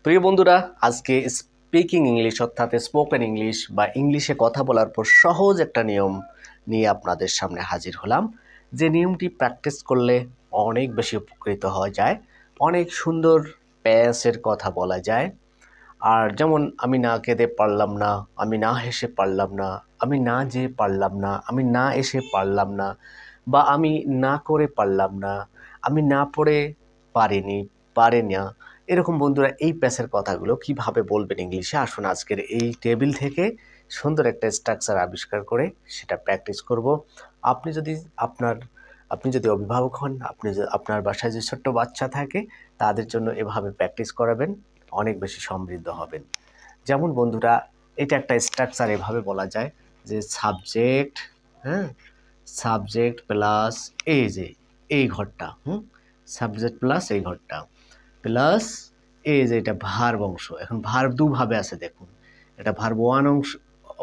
প্রিয় বন্ধুরা, আজকে স্পিকিং ইংলিশ অর্থাৎ স্পোকেন ইংলিশ বা ইংলিশে কথা বলার পর সহজ একটা নিয়ম নিয়ে আপনাদের সামনে হাজির হলাম। যে নিয়মটি প্র্যাকটিস করলে অনেক বেশি উপকৃত হওয়া যায়, অনেক সুন্দর প্যাসের কথা বলা যায়। আর যেমন আমি না কেঁদে পারলাম না, আমি না হেসে পারলাম না, আমি না যেয়ে পারলাম না, আমি না এসে পারলাম না, বা আমি না করে পারলাম না, আমি না পড়ে পারিনি, পারে না। এরকম বন্ধুরা এই প্যাসের কথাগুলো কিভাবে বলবেন ইংলিশে, আসুন আজকের এই টেবিল থেকে সুন্দর একটা স্ট্রাকচার আবিষ্কার করে সেটা প্র্যাকটিস করব। আপনি যদি আপনার আপনি যদি অভিভাবক হন, আপনার বাসায় যে ছোট্ট বাচ্চা থাকে তাদের জন্য এভাবে প্র্যাকটিস করাবেন, অনেক বেশি সমৃদ্ধ হবেন। যেমন বন্ধুরা, এটা একটা স্ট্রাকচার এভাবে বলা যায় যে সাবজেক্ট, হ্যাঁ, সাবজেক্ট প্লাস এই যে এই ঘরটা, সাবজেক্ট প্লাস এই ঘরটা প্লাস এই যে এটা ভার্ব অংশ। এখন ভার্ব দুভাবে আছে দেখুন, এটা ভার্ব ওয়ান অংশ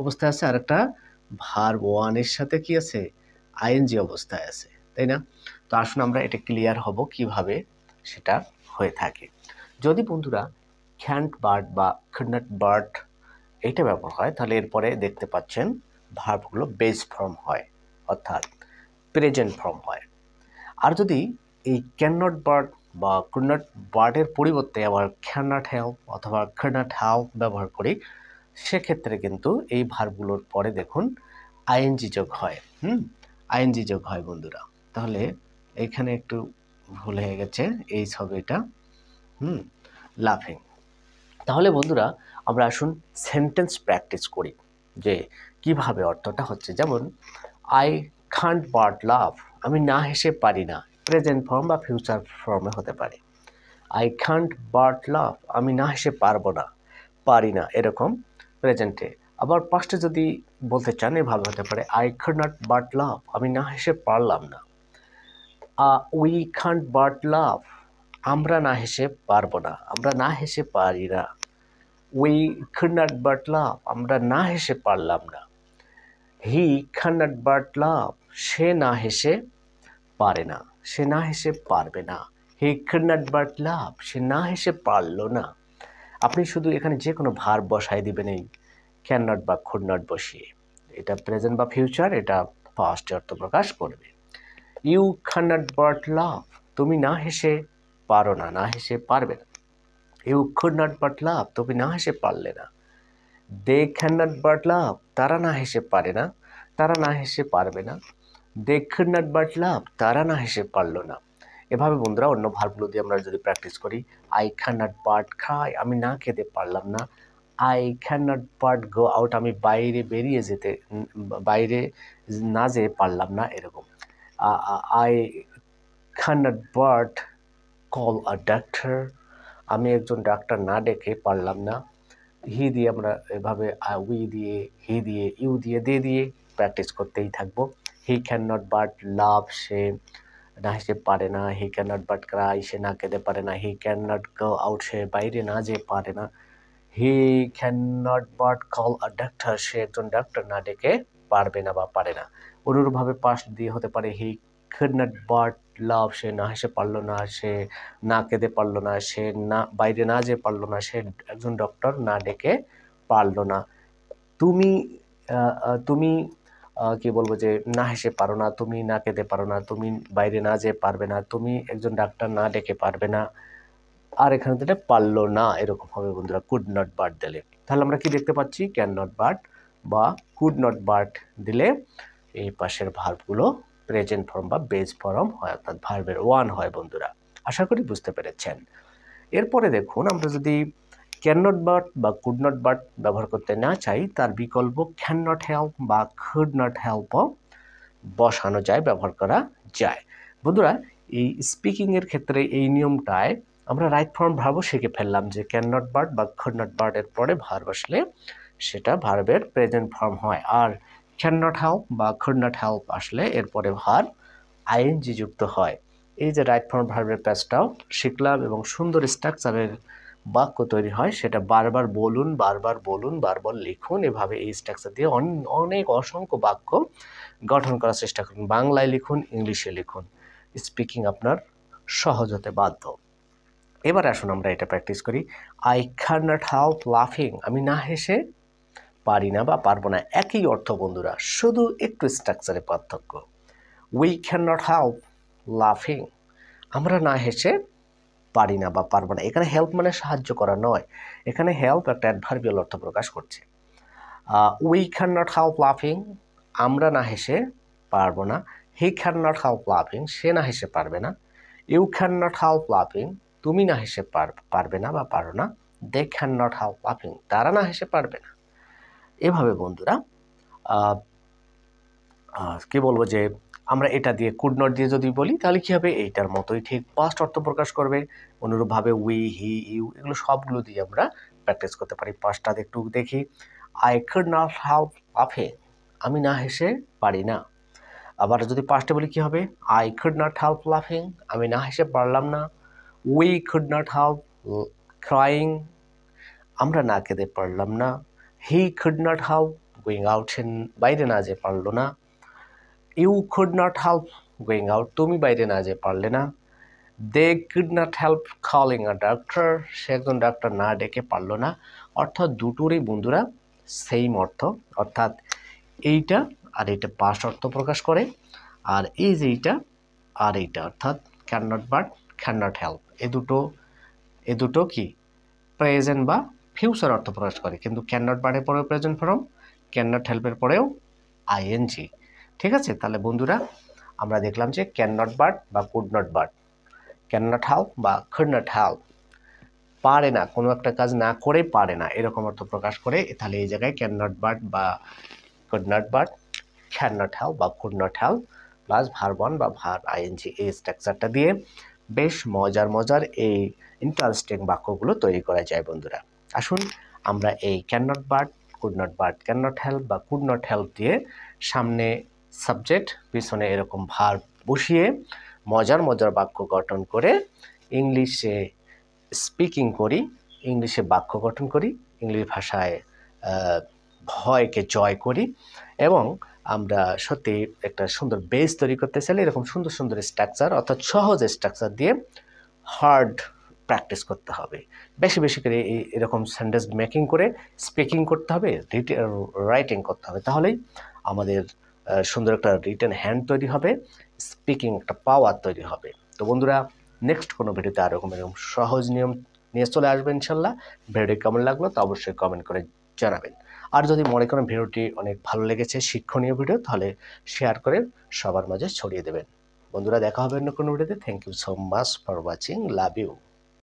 অবস্থায় আছে, আর একটা ভার্ব ওয়ানের সাথে কি আছে, আইএনজি অবস্থায় আছে, তাই না? তো আসুন আমরা এটা ক্লিয়ার হব কিভাবে সেটা হয়ে থাকে। যদি বন্ধুরা ক্যান্ট বার্ড বা কুড বার্ড এটা ব্যবহার হয়, তাহলে এরপরে দেখতে পাচ্ছেন ভার্বগুলো বেস ফর্ম হয়, অর্থাৎ প্রেজেন্ট ফর্ম হয়। আর যদি এই ক্যান নট বার্ড বা কুড নট বার্ডের পরিবর্তে আবার ক্যান নট হেল্প অথবা কুড নট হেল্প ব্যবহার করি, সেক্ষেত্রে কিন্তু এই ভার্বগুলোর পরে দেখুন আইএনজি যোগ হয়। আইএনজি যোগ হয় বন্ধুরা। তাহলে এখানে একটু ভুল হয়ে গেছে, এই ছবিটা লাফিং। তাহলে বন্ধুরা আমরা আসুন সেন্টেন্স প্র্যাকটিস করি যে কিভাবে অর্থটা হচ্ছে। যেমন আই কান্ট বাট লাভ, আমি না হেসে পারি না, প্রেজেন্ট ফর্ম বা ফিউচার ফর্মে হতে পারে। আই কান্ট বাট লাভ, আমি না হেসে পারবো না, পারি না, এরকম প্রেজেন্টে। আবার পাস্টে যদি বলতে চান এভাবে হতে পারে আই কুড নট বাট লাভ, আমি না হেসে পারলাম না। উই কান্ট বাট লাভ, আমরা না হেসে পারবো না, আমরা না হেসে পারি না। উই কুড নট বাট লাভ, আমরা না হেসে পারলাম না। He could not but love, সে না হেসে পারে না, সে না হেসে পারবে না। He could not but love, সে না হেসে পারলো না। আপনি শুধু এখানে যে কোনো ভার্ব বসাই দিবেন এই ক্যান নট বা কুড নট বসিয়ে। এটা প্রেজেন্ট বা ফিউচার, এটা পাস্ট অর্থ প্রকাশ করবে। ইউ ক্যান নট বাট লাভ, তুমি না হেসে পারো না, না হেসে পারবে না। ইউ কুড নট বাট লাভ, তুমি না হেসে পারলে না। দে ক্যান নট বাট লাভ, তারা না হেসে পারে না, তারা না হেসে পারবে না। দে কুড নট বাট লাভ, তারা না হেসে পারলো না। এভাবে বন্ধুরা অন্য ভার্বগুলো দিয়ে আমরা যদি প্র্যাকটিস করি, আই ক্যান নট বাট খাই, আমি না খেতে পারলাম না। I can not but go out, আমি বাইরে না যেতে পারলাম না, এরকম। I can not but call a doctor, আমি একজন ডাক্তার না ডেকে পারলাম না। হি দিয়ে আমরা এভাবে উই দিয়ে, হি দিয়ে, ইউ দিয়ে, দে দিয়ে প্র্যাকটিস করতেই থাকবো। He can not but love, সে না হেসে পারে না। He can not but cry, সে না কেঁদে পারে না। He can not go out, সে বাইরে না যেতে পারে না। He can not but call a doctor, সে একজন ডাক্তার না ডেকে পারবে না বা পারে না। অনুরূপভাবে পাস্ট দিয়ে হতে পারে হি কুড নট বাট লাভ, সে না হেসে পারলো না, সে না কেঁদে পারলো না, সে না বাইরে না যেতে পারলো না, সে একজন ডক্টর না ডেকে পারলো না। তুমি তুমি কি বলবো যে না হেসে পারো না, তুমি না কেঁদে পারো না, তুমি বাইরে না যেতে পারবে না, তুমি একজন ডাক্তার না ডেকে পারবে না। আর এখানে দিলে পারলো না, এরকম হবে বন্ধুরা কুড নট বাট দিলে। তাহলে আমরা কি দেখতে পাচ্ছি, ক্যান নট বাট বা কুড নট বাট দিলে এই পাশের ভার্বগুলো প্রেজেন্ট ফর্ম বা বেস ফর্ম হয়, অর্থাৎ ভার্বের ওয়ান হয় বন্ধুরা। আশা করি বুঝতে পেরেছেন। এরপরে দেখুন, আমরা যদি ক্যান নট বাট বা কুড নট বাট ব্যবহার করতে না চাই, তার বিকল্প ক্যান নট হেল্প বা কুড নট হেল্পও বসানো যায়, ব্যবহার করা যায়। বন্ধুরা এই স্পিকিংয়ের ক্ষেত্রে এই নিয়মটায় আমরা রাইট ফর্ম ভার্বও শিখে ফেললাম যে ক্যান নট বাট বা কুড নট বাট এর পরে ভার্ব আসলে সেটা ভার্বের প্রেজেন্ট ফর্ম হয়, আর ক্যান নট হেল্প বা কুড নট হেল্প আসলে এরপরে ভার্ব আইএনজি যুক্ত হয়। এই যে রাইট ফর্ম ভার্বের প্যাচটাও শিখলাম এবং সুন্দর স্ট্রাকচারের বাক্য তৈরি হয়, সেটা বারবার বলুন, বারবার বলুন, বারবার লিখুন। এভাবে এই স্ট্রাকচার দিয়ে অনেক অসংখ্য বাক্য গঠন করার চেষ্টা করুন। বাংলায় লিখুন, ইংলিশে লিখুন, স্পিকিং আপনার সহজ হতে বাধ্য। এবার আসুন আমরা এটা প্র্যাকটিস করি। আই ক্যান নট হেল্প লাফিং, আমি না হেসে পারি না বা পারবো না, একই অর্থ বন্ধুরা, শুধু একটু স্ট্রাকচারে পার্থক্য। উই ক্যান নট হেল্প লাফিং, আমরা না হেসে পারি না বা পারবো না। এখানে হেল্প মানে সাহায্য করা নয়, এখানে হেল্প একটা অ্যাডভার্বিয়াল অর্থ প্রকাশ করছে। উই ক্যান নট হেল্প লাফিং, আমরা না হেসে পারবো না। হি ক্যান নট হেল্প লাফিং, সে না হেসে পারবে না। ইউ ক্যান নট হেল্প লাফিং, তুমি না হেসে পারবে না বা পারো না। দে ক্যান নট হেল্প লাফিং, তারা না হেসে পারবে না। এভাবে বন্ধুরা কি বলবো যে আমরা এটা দিয়ে কুড নট দিয়ে যদি বলি তাহলে কি হবে, এইটার মতোই ঠিক পাস্ট অর্থ প্রকাশ করবে। অনুরূপভাবে উই, হি, ইউ এগুলো সবগুলো দিয়ে আমরা প্র্যাকটিস করতে পারি। পাস্টটা একটু দেখি। আই কুড নট হেল্প লাফিং, আমি না হেসে পারি না। আবার যদি পাস্টে বলি কি হবে, আই কুড নট হেল্প লাফিং, আমি না হেসে পারলাম না। We could not help crying, আমরা না কেঁদে পারলাম না। He could not help going out, বাইরে না যেতে পারলো না। You could not help going out, তুমি বাইরে না যেতে পারলে না। They could not help calling a doctor, সে একজন ডাক্তার না ডেকে পারলো না। অর্থাৎ দুটোরই বন্ধুরা সেম অর্থ, অর্থাৎ এইটা আর এইটা পাস্ট অর্থ প্রকাশ করে, আর এই যে এইটা আর এইটা অর্থাৎ can not but can not help, এ দুটো কি প্রেজেন্ট বা ফিউচার অর্থ প্রকাশ করে। কিন্তু ক্যান নট বাটের পরেও প্রেজেন্ট ফর্ম, ক্যান নট হেল্পের পরেও আইএনজি। ঠিক আছে, তাহলে বন্ধুরা আমরা দেখলাম যে ক্যান নট বাট বা could not but, can not help বা কুড নট হেল্প, পারে না, কোনো একটা কাজ না করে পারে না এরকম অর্থ প্রকাশ করে। তাহলে এই জায়গায় ক্যান নট বাট বা could not but, can not help বা could not help plus verb one বা ভার্ব আইএনজি, এই স্ট্রাকচারটা দিয়ে বেশ মজার এই ইন্টারেস্টিং বাক্যগুলো তৈরি করা যায় বন্ধুরা। আসুন আমরা এই can not but, could not but, can not help বা কুড নট হেল্প দিয়ে সামনে সাবজেক্ট পিছনে এরকম ভার্ব বসিয়ে মজার বাক্য গঠন করে ইংলিশে স্পিকিং করি, ইংলিশে বাক্য গঠন করি, ইংলিশ ভাষায় ভয়কে জয় করি এবং আমরা সত্যি একটা সুন্দর বেস তৈরি করতে চাইলে এরকম সুন্দর স্ট্রাকচার অর্থাৎ সহজ স্ট্রাকচার দিয়ে হার্ড প্র্যাকটিস করতে হবে। বেশি করে এরকম সেন্টেন্স মেকিং করে স্পিকিং করতে হবে, রাইটিং করতে হবে, তাহলেই আমাদের সুন্দর একটা রিটেন হ্যান্ড তৈরি হবে, স্পিকিং একটা পাওয়ার তৈরি হবে। তো বন্ধুরা নেক্সট কোনো ভিডিওতে এরকম সহজ নিয়ম নিয়ে চলে আসবেন ইনশাল্লাহ। ভিডিওটি কেমন লাগলো তা অবশ্যই কমেন্ট করে জানাবেন। আর যদি মনে করেন ভিডিওটি অনেক ভালো লেগেছে, শিক্ষণীয় ভিডিও, তাহলে শেয়ার করে সবার মাঝে ছড়িয়ে দেবেন। বন্ধুরা দেখা হবে অন্য কোনো ভিডিওতে। Thank you so much for watching, love you.